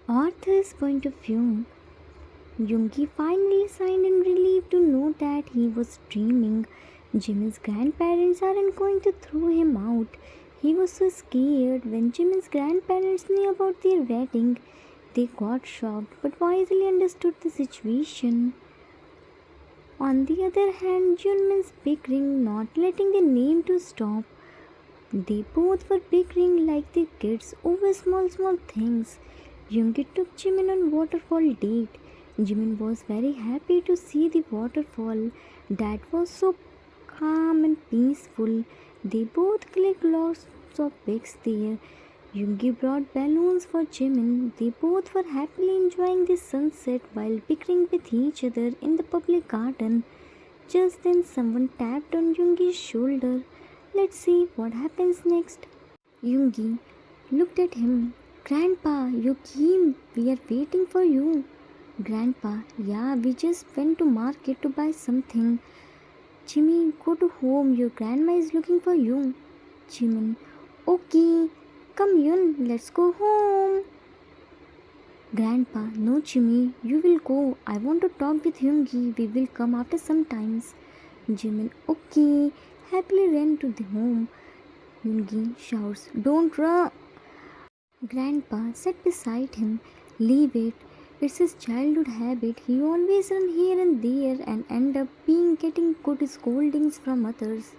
Arthur's point of view. Yoongi finally signed in relief to know that he was dreaming. Jimin's grandparents aren't going to throw him out. He was so scared when Jimin's grandparents knew about their wedding. They got shocked but wisely understood the situation. On the other hand, Yoonmin's bickering, not letting the name to stop. They both were bickering like the kids over small things. Yoongi took Jimin on waterfall date. Jimin was very happy to see the waterfall that was so calm and peaceful. They both clicked lots of pics there. Yoongi brought balloons for Jimin. They both were happily enjoying the sunset while bickering with each other in the public garden. Just then someone tapped on Yoongi's shoulder. Let's see what happens next. Yoongi looked at him. Grandpa, you came. We are waiting for you. Grandpa, yeah, we just went to market to buy something. Jimmy, go to home. Your grandma is looking for you. Jimin, okay. Come Yun, let's go home. Grandpa, no Jimmy, you will go. I want to talk with Yoongi. We will come after some times. Jimin, okay. Happily ran to the home. Yoongi shouts, don't run. Grandpa sat beside him. Leave it. It's his childhood habit. He always run here and there and end up getting good scoldings from others.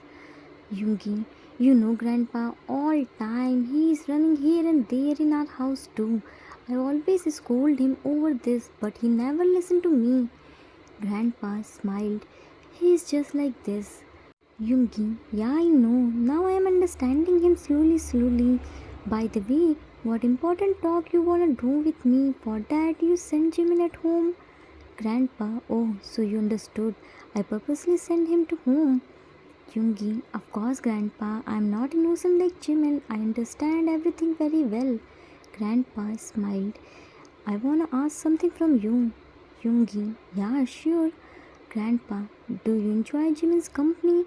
Yoongi, you know Grandpa, all time he is running here and there in our house too. I always scold him over this, but he never listened to me. Grandpa smiled. He is just like this. Yoongi, yeah, I know. Now I am understanding him slowly. By the way, what important talk you wanna do with me? For that you sent Jimin at home? Grandpa, oh, so you understood. I purposely sent him to home. Yoongi, of course Grandpa, I am not innocent like Jimin. I understand everything very well. Grandpa smiled. I wanna ask something from you. Yoongi, yeah, sure. Grandpa, do you enjoy Jimin's company?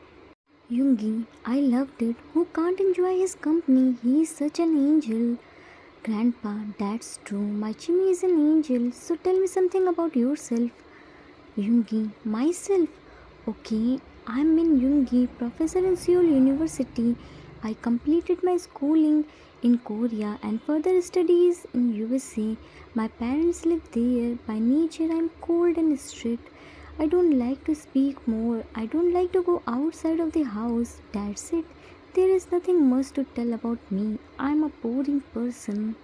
Yoongi, I loved it. Who can't enjoy his company? He is such an angel. Grandpa, that's true. My Jimmy is an angel. So tell me something about yourself. Yoongi, myself? Okay, I'm in Yoongi, professor in Seoul University. I completed my schooling in Korea and further studies in USA. My parents live there. By nature, I'm cold and strict. I don't like to speak more. I don't like to go outside of the house. That's it. There is nothing much to tell about me. I'm a boring person.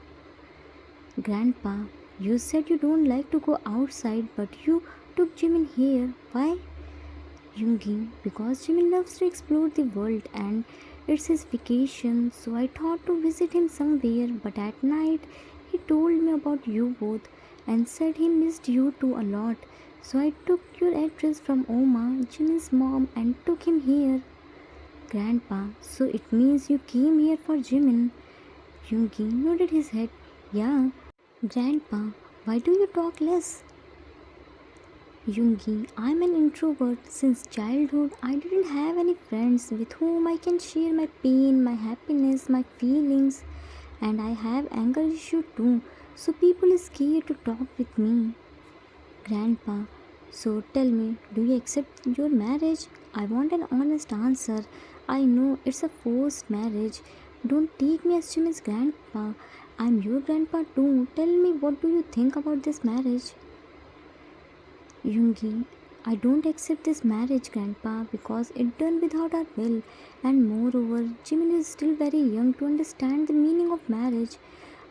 Grandpa, you said you don't like to go outside, but you took Jimin here. Why? Yoongi, because Jimin loves to explore the world and it's his vacation, so I thought to visit him somewhere, but at night he told me about you both and said he missed you two a lot. So I took your address from Oma, Jimin's mom, and took him here. Grandpa, so it means you came here for Jimin. Yoongi nodded his head. Yeah. Grandpa, why do you talk less? Yoongi, I'm an introvert. Since childhood, I didn't have any friends with whom I can share my pain, my happiness, my feelings. And I have anger issue too, so people are scared to talk with me. Grandpa, so tell me, do you accept your marriage? I want an honest answer. I know it's a forced marriage. Don't take me as Jimin's grandpa. I'm your grandpa too. Tell me, what do you think about this marriage? Yoongi, I don't accept this marriage, Grandpa, because it done without our will. And moreover, Jimin is still very young to understand the meaning of marriage.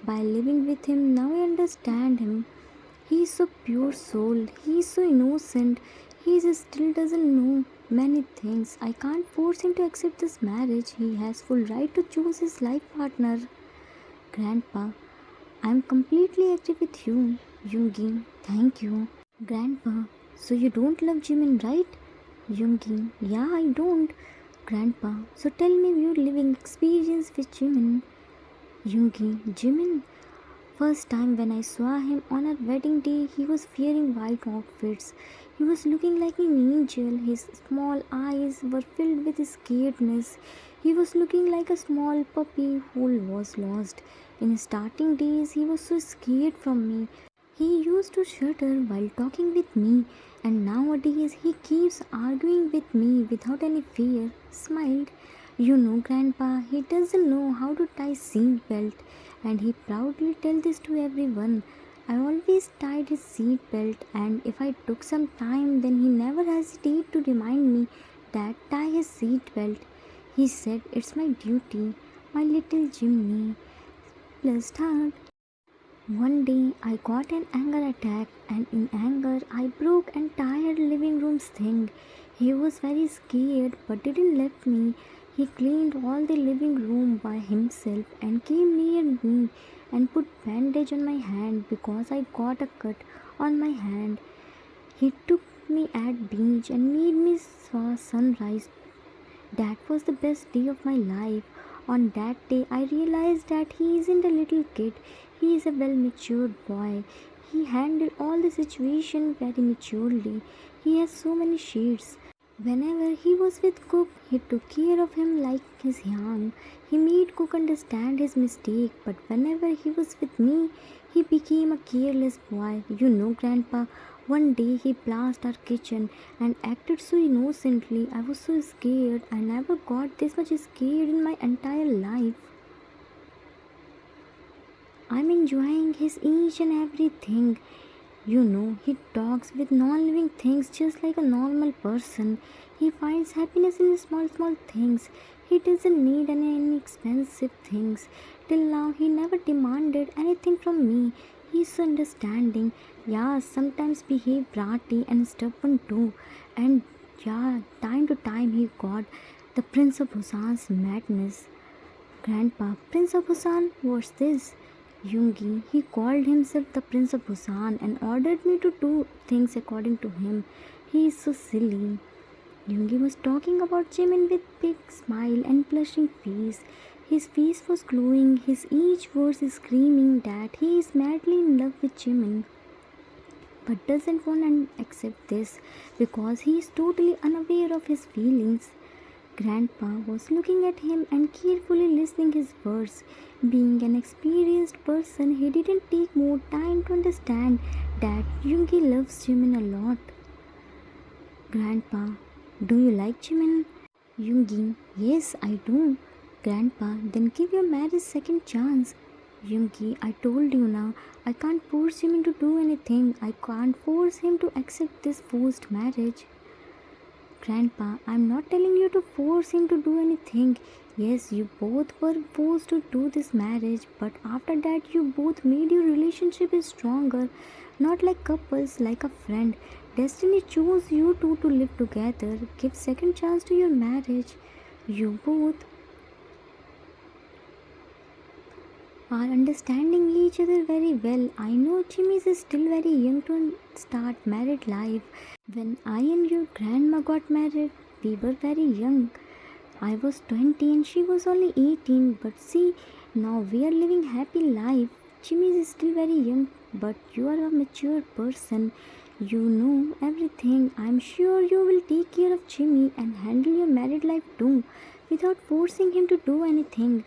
By living with him, now I understand him. He is so pure soul. He is so innocent. He still doesn't know many things. I can't force him to accept this marriage. He has full right to choose his life partner. Grandpa, I am completely agree with you. Yoongi, thank you. Grandpa, so you don't love Jimin, right? Yoongi, yeah, I don't. Grandpa, so tell me your living experience with Jimin. Yoongi, Jimin. First time when I saw him on our wedding day, he was wearing white outfits. He was looking like an angel. His small eyes were filled with scaredness. He was looking like a small puppy who was lost. In starting days, he was so scared from me. He used to shudder while talking with me, and nowadays he keeps arguing with me without any fear. Smiled. You know, Grandpa, he doesn't know how to tie seat belt, and he proudly tells this to everyone. I always tied his seat belt, and if I took some time, then he never hesitated to remind me that tie his seat belt. He said, "It's my duty, my little Jimmy." Plus, third. One day I got an anger attack, and in anger I broke entire living room's thing. He was very scared but didn't let me. He cleaned all the living room by himself and came near me and put bandage on my hand because I got a cut on my hand. He took me at beach and made me saw sunrise. That was the best day of my life. On that day I realized that he isn't a little kid. He is a well-matured boy. He handled all the situation very maturely. He has so many shades. Whenever he was with Cook, he took care of him like his young. He made Cook understand his mistake, but whenever he was with me, he became a careless boy. You know, Grandpa, one day he blasted our kitchen and acted so innocently. I was so scared. I never got this much scared in my entire life. I'm enjoying his each and everything. You know, he talks with non-living things just like a normal person. He finds happiness in small things. He doesn't need any expensive things. Till now, he never demanded anything from me. He's so understanding. Yeah, sometimes behave bratty and stubborn too. And yeah, time to time he got the Prince of Busan's madness. Grandpa, Prince of Busan, what's this? Yoongi, he called himself the Prince of Busan and ordered me to do things according to him. He is so silly. Yoongi was talking about Jimin with big smile and blushing face. His face was glowing, his each word is screaming that he is madly in love with Jimin, but doesn't want to accept this because he is totally unaware of his feelings. Grandpa was looking at him and carefully listening his words. Being an experienced person, he didn't take more time to understand that Yoongi loves Jimin a lot. Grandpa, do you like Jimin? Yoongi, yes, I do. Grandpa, then give your marriage second chance. Yoongi, I told you now, I can't force Jimin to do anything. I can't force him to accept this forced marriage. Grandpa, I'm not telling you to force him to do anything. Yes, you both were forced to do this marriage, but after that you both made your relationship stronger. Not like couples, like a friend. Destiny chose you two to live together. Give second chance to your marriage. You both are understanding each other very well. I know Jimmy is still very young to start married life. When I and your grandma got married, we were very young. I was 20 and she was only 18. But see, now we are living happy life. Jimmy is still very young, but you are a mature person. You know everything. I'm sure you will take care of Jimmy and handle your married life too, without forcing him to do anything.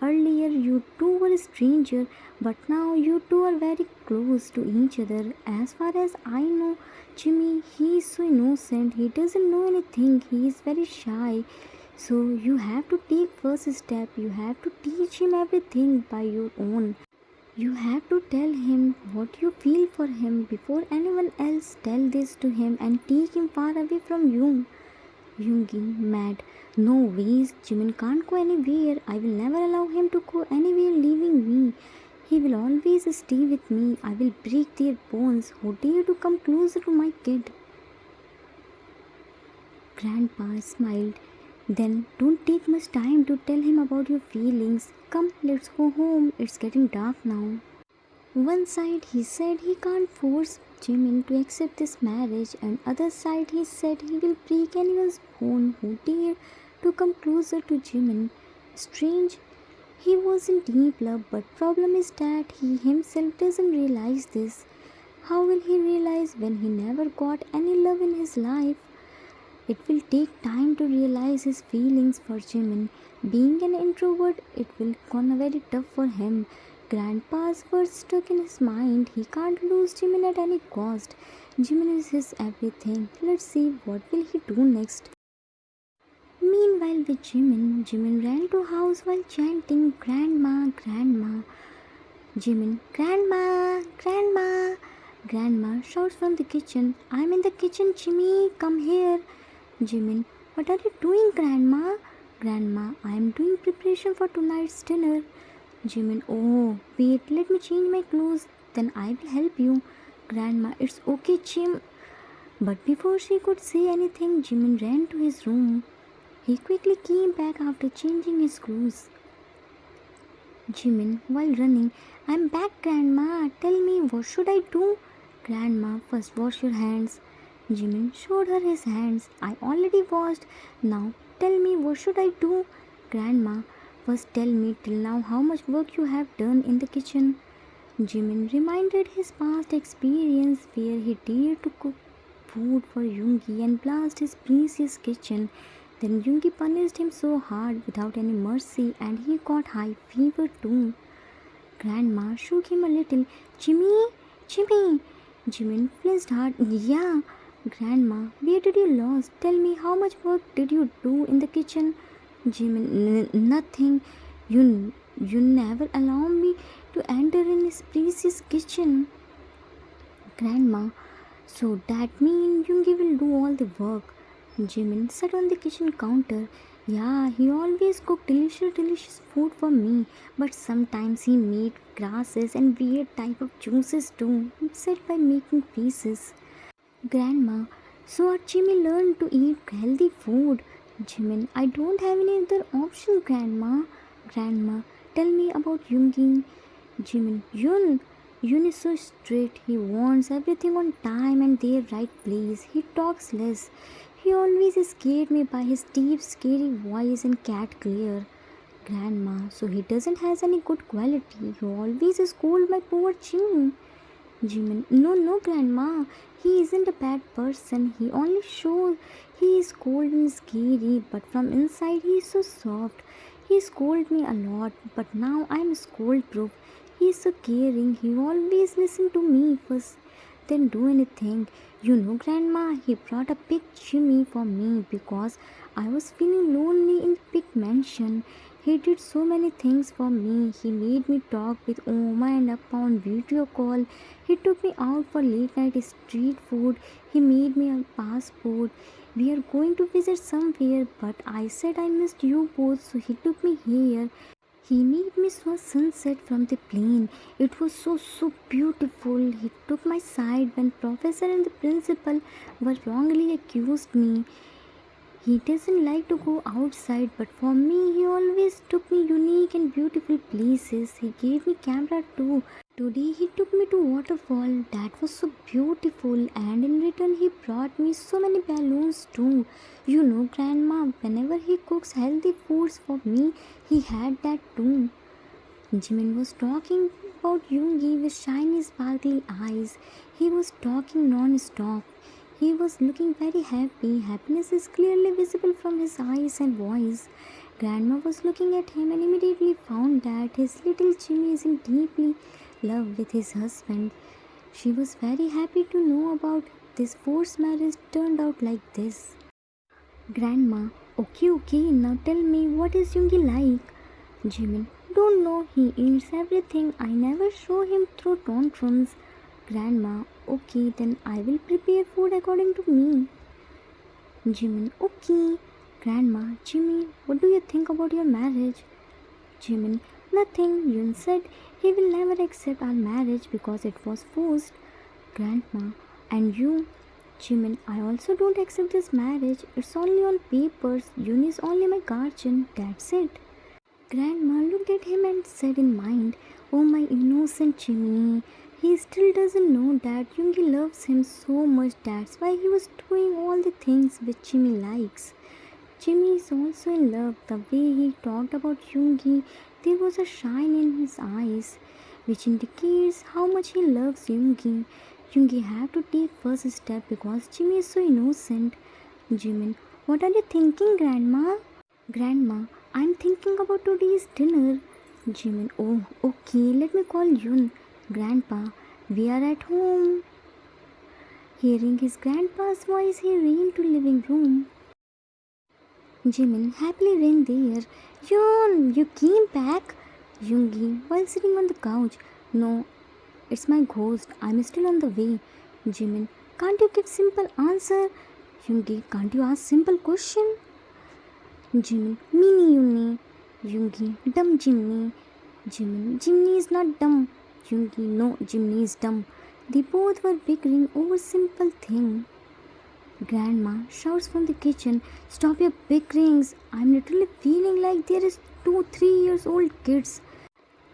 Earlier you two were strangers, but now you two are very close to each other. As far as I know, Jimmy, he is so innocent. He doesn't know anything. He is very shy. So you have to take first step. You have to teach him everything by your own. You have to tell him what you feel for him before anyone else tell this to him and take him far away from you. Yoongi, mad. No ways, Jimin can't go anywhere. I will never allow him to go anywhere leaving me. He will always stay with me. I will break their bones. Who dare to come closer to my kid? Grandpa smiled. Then don't take much time to tell him about your feelings. Come, let's go home. It's getting dark now. One side he said he can't force Jimin to accept this marriage, and other side he said he will break anyone's bone who dare to come closer to Jimin. Strange, he was in deep love, but problem is that he himself doesn't realize this. How will he realize when he never got any love in his life? It will take time to realize his feelings for Jimin. Being an introvert, it will gonna very tough for him. Grandpa's words stuck in his mind. He can't lose Jimin at any cost. Jimin is his everything. Let's see what will he do next. Meanwhile with Jimin ran to house while chanting Grandma, Grandma. Jimin, Grandma, Grandma. Grandma shouts from the kitchen, I'm in the kitchen, Jimmy, come here. Jimin, what are you doing, Grandma? Grandma, I am doing preparation for tonight's dinner. Jimin, oh, wait, let me change my clothes, then I will help you. Grandma, it's okay, Jim. But before she could say anything, Jimin ran to his room. He quickly came back after changing his clothes. Jimin, while running, I'm back, Grandma. Tell me, what should I do? Grandma, first wash your hands. Jimin showed her his hands. I already washed. Now, tell me, what should I do? Grandma, first tell me till now how much work you have done in the kitchen. Jimin reminded his past experience where he dared to cook food for Yoongi and blast his precious kitchen. Then Yoongi punished him so hard without any mercy and he got high fever too. Grandma shook him a little. Jimmy, Jimmy. Jimin flinched hard. Yeah. Grandma, where did you lose? Tell me how much work did you do in the kitchen? Jimin, nothing. You never allow me to enter in his precious kitchen. Grandma, so that means Yoongi will do all the work. Jimin sat on the kitchen counter. Yeah, he always cooked delicious food for me, but sometimes he made grasses and weird type of juices too, said by making faces. Grandma, so our Jimmy learned to eat healthy food. Jimin, I don't have any other option, Grandma. Grandma, tell me about Yoongi. Jimin, Yun is so strict. He wants everything on time and their right place. He talks less. He always scared me by his deep, scary voice and cat glare. Grandma, so he doesn't has any good quality. He always scold my poor Jimmy. Jimin, no, Grandma. He isn't a bad person. He only shows he is cold and scary, but from inside he is so soft. He scolded me a lot, but now I am scold proof. He is so caring. He always listen to me first, then do anything. You know, Grandma, he brought a big Jimmy for me because I was feeling lonely in the big mansion. He did so many things for me. He made me talk with Oma and Appa on video call. He took me out for late night street food. He made me a passport. We are going to visit somewhere, but I said I missed you both, so he took me here. He made me saw sunset from the plane. It was so beautiful. He took my side when professor and the principal were wrongly accused me. He doesn't like to go outside, but for me, he always took me unique and beautiful places. He gave me camera too. Today he took me to waterfall. That was so beautiful, and in return he brought me so many balloons too. You know, Grandma, whenever he cooks healthy foods for me, he had that too. Jimin was talking about Yoongi with shiny sparkly eyes. He was talking non-stop. He was looking very happy. Happiness is clearly visible from his eyes and voice. Grandma was looking at him and immediately found that his little Jimmy is in deeply love with his husband. She was very happy to know about this forced marriage turned out like this. Grandma, okay, now tell me, what is Yoongi like? Jimin, don't know, he eats everything. I never show him through tantrums. Grandma, okay, then I will prepare food according to me. Jimin, okay. Grandma, Jimmy, what do you think about your marriage? Jimin, nothing. Yun said he will never accept our marriage because it was forced. Grandma, and you? Jimin, I also don't accept this marriage. It's only on papers. Yun is only my guardian. That's it. Grandma looked at him and said in mind, oh my innocent Jimmy. He still doesn't know that Yoongi loves him so much. That's why he was doing all the things which Jimmy likes. Jimmy is also in love. The way he talked about Yoongi, there was a shine in his eyes, which indicates how much he loves Yoongi. Yoongi had to take first step because Jimmy is so innocent. Jimin, what are you thinking, Grandma? Grandma, I'm thinking about today's dinner. Jimin, oh, okay, let me call Yun. Grandpa, we are at home. Hearing his grandpa's voice, he ran to living room. Jimin happily ran there. Yun, you came back? Yoongi, while sitting on the couch. No, it's my ghost. I'm still on the way. Jimin, can't you give simple answer? Yoongi, can't you ask simple question? Jimin, mini Yuni. Yoongi, dumb Jimmy. Jimin, Jimmy is not dumb. Yoongi, no, Jimmy is dumb. They both were bickering over simple thing. Grandma shouts from the kitchen, stop your bickerings. I'm literally feeling like there is 2-3 years old kids.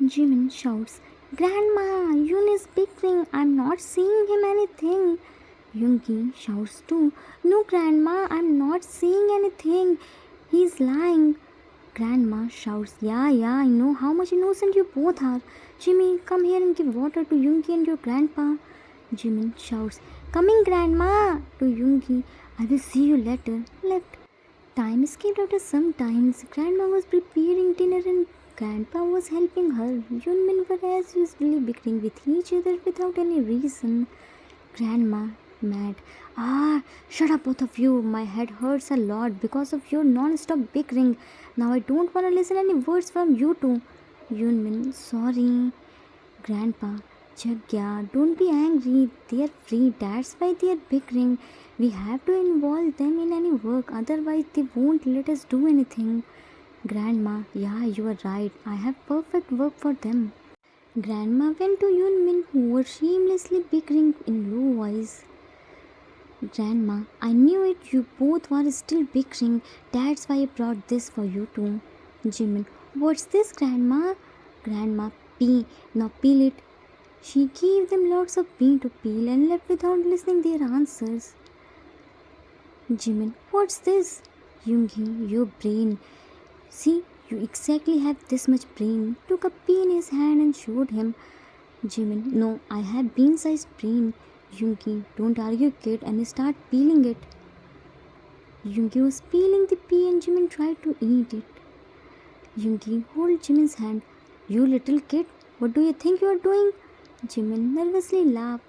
Jimin shouts, Grandma, Yun is bickering. I'm not seeing him anything. Yoongi shouts too, no Grandma, I'm not seeing anything. He's lying. Grandma shouts, yeah, I know how much innocent you both are. Jimmy, come here and give water to Yoongi and your grandpa. Jimin shouts, coming Grandma, to Yoongi. I will see you later. Left. Time escaped after some time. Grandma was preparing dinner and Grandpa was helping her. Yoonmin were as usually bickering with each other without any reason. Grandma, mad. Shut up both of you. My head hurts a lot because of your non-stop bickering. Now I don't want to listen any words from you two. Yoonmin, sorry. Grandpa, Jagya, don't be angry. They're free. That's why they're bickering. We have to involve them in any work. Otherwise they won't let us do anything. Grandma, yeah, you are right. I have perfect work for them. Grandma went to Yoonmin, who was shamelessly bickering in low voice. Grandma, I knew it. You both were still bickering. That's why I brought this for you too. Jimin, what's this, Grandma? Grandma, pea. Now peel it. She gave them lots of pea to peel and left without listening their answers. Jimin, what's this? Yoongi, your brain. See, you exactly have this much brain. Took a pea in his hand and showed him. Jimin, no, I have bean-sized brain. Yoongi, don't argue kid and start peeling it. Yoongi was peeling the pea and Jimin tried to eat it. Yoongi, hold Jimin's hand. You little kid, what do you think you are doing? Jimin nervously laughed.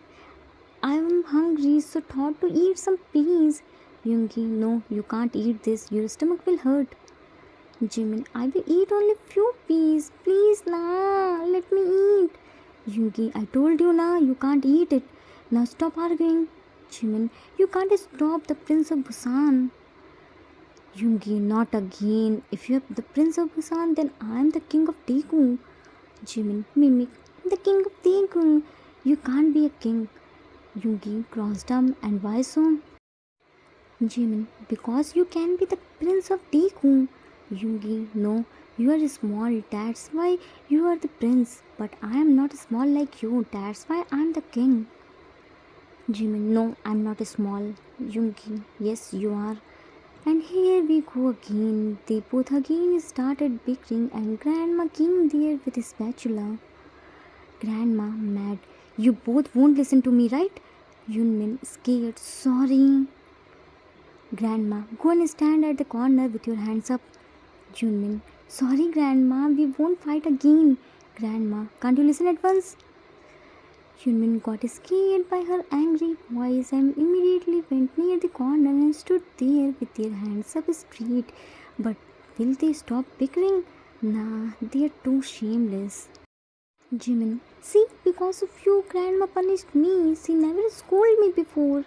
I am hungry, so thought to eat some peas. Yoongi, no, you can't eat this. Your stomach will hurt. Jimin, I will eat only few peas. Please, nah, let me eat. Yoongi, I told you na, you can't eat it. Now stop arguing. Jimin, you can't stop the Prince of Busan. Yoongi, not again. If you are the Prince of Busan, then I am the King of Taekook. Jimin, mimic, the King of Taekook. You can't be a king. Yoongi crossed arm, and why so? Jimin, because you can be the Prince of Taekook. Yoongi, no, you are small, that's why you are the prince. But I am not small like you, that's why I am the king. Jimin, no, I am not small. Yoongi, yes, you are. And here we go again. They both again started bickering and Grandma came there with a spatula. Grandma, mad. You both won't listen to me, right? Yoonmin, scared, sorry. Grandma, go and stand at the corner with your hands up. Yoonmin, sorry Grandma, we won't fight again. Grandma, can't you listen at once? Yoonmin got scared by her angry voice and immediately went near the corner and stood there with their hands up straight. But will they stop bickering? Nah, they are too shameless. Jimin, see, because of you, Grandma punished me. She never scolded me before.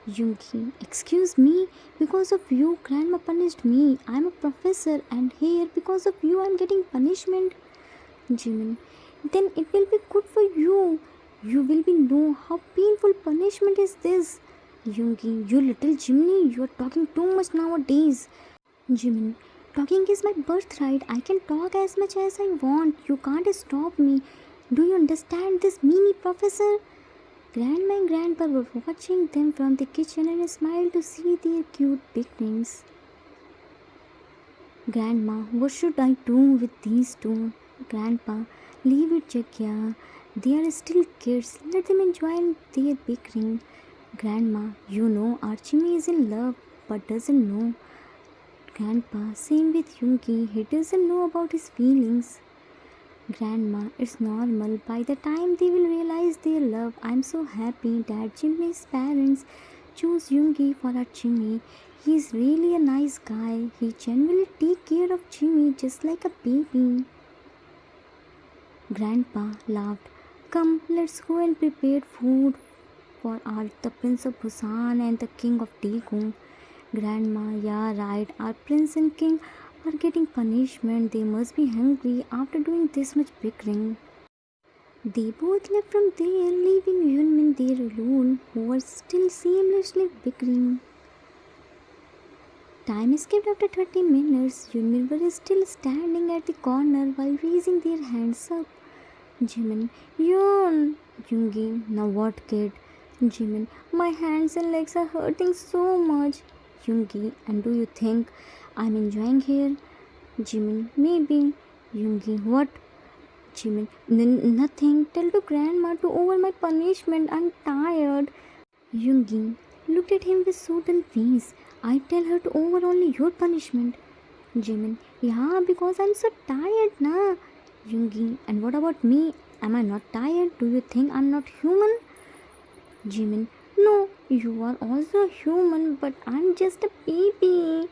Yoongi, excuse me, because of you, Grandma punished me. I'm a professor and here, because of you, I'm getting punishment. Jimin, then it will be good for you. You will be know how painful punishment is this. Yoongi, you little Jimmy, you are talking too much nowadays. Jimin, talking is my birthright. I can talk as much as I want. You can't stop me. Do you understand this, mini professor? Grandma and Grandpa were watching them from the kitchen and smiled to see their cute bickerings. Grandma, what should I do with these two? Grandpa, leave it, Jagya. They are still kids. Let them enjoy their bickering. Grandma, you know Archie is in love, Grandpa doesn't know. Grandpa, same with Yoongi, he doesn't know about his feelings. Grandma, it's normal. By the time they will realize their love, I'm so happy that Jimmy's parents choose Yoongi for our Jimmy. He's really a nice guy. He genuinely take care of Jimmy just like a baby. Grandpa laughed. Come, let's go and prepare food for our the Prince of Busan and the King of Taekook. Grandma, yeah, right. Our Prince and King are getting punishment. They must be hungry after doing this much bickering. They both left from there, leaving Yoonmin there alone, who was still seamlessly bickering. Time escaped after 30 minutes. Yoonmin was still standing at the corner while raising their hands up. Jimin, Yoon! Yoongi, now what, kid? Jimin, my hands and legs are hurting so much. Yoongi, and do you think I'm enjoying here? Jimin, maybe. Yoongi, what? Jimin, nothing. Tell to grandma to over my punishment. I'm tired. Yoongi looked at him with sudden face. I tell her to over only your punishment. Jimin, yeah, because I'm so tired now. Yoongi, and what about me? Am I not tired? Do you think I'm not human? Jimin, no, you are also human, but I'm just a baby.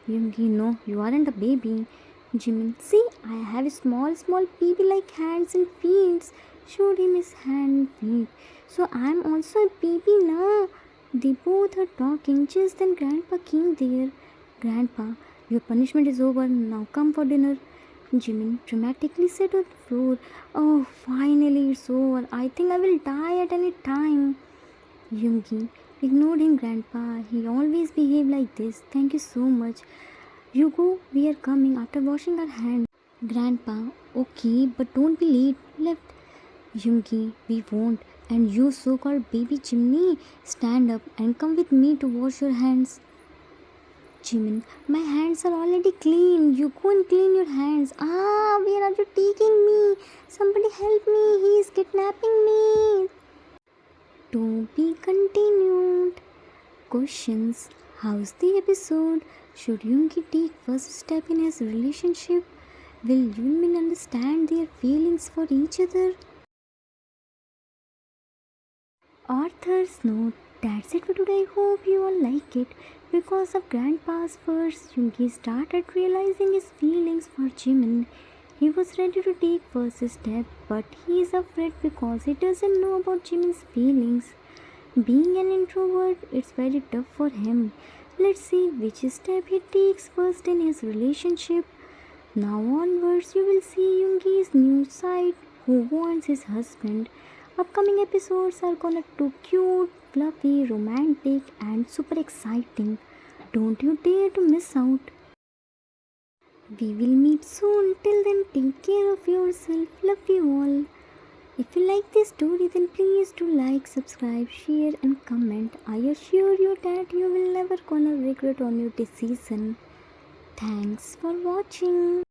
Yoongi, no, you aren't a baby. Jimin, see, I have small baby-like hands and feet. Showed him his hand and feet. So I'm also a baby now. They both are talking. Just then Grandpa came there. Grandpa, your punishment is over. Now come for dinner. Jimin dramatically sat on the floor. Oh, finally it's over. I think I will die at any time. Yoongi ignored him. Grandpa, he always behaved like this. Thank you so much. You go, we are coming after washing our hands. Grandpa, okay, but don't be late. Left. Yoongi, we won't. And you so-called baby chimney, stand up and come with me to wash your hands. Jimin, my hands are already clean. You go and clean your hands. Ah, where are you taking me? Somebody help me. He is kidnapping me. To be continued. Questions. How's the episode? Should Yoongi take first step in his relationship? Will Yoonmin understand their feelings for each other? Author's note. That's it for today. Hope you all like it. Because of Grandpa's words, Yoongi started realizing his feelings for Jimin. He was ready to take first step, but he is afraid because he doesn't know about Jimin's feelings. Being an introvert, it's very tough for him. Let's see which step he takes first in his relationship. Now onwards, you will see Yoongi's new side, who wants his husband. Upcoming episodes are gonna too cute, fluffy, romantic, and super exciting. Don't you dare to miss out. We will meet soon. Till then, take care of yourself. Love you all. If you like this story, then please do like, subscribe, share, and comment. I assure you that you will never gonna regret on your decision. Thanks for watching.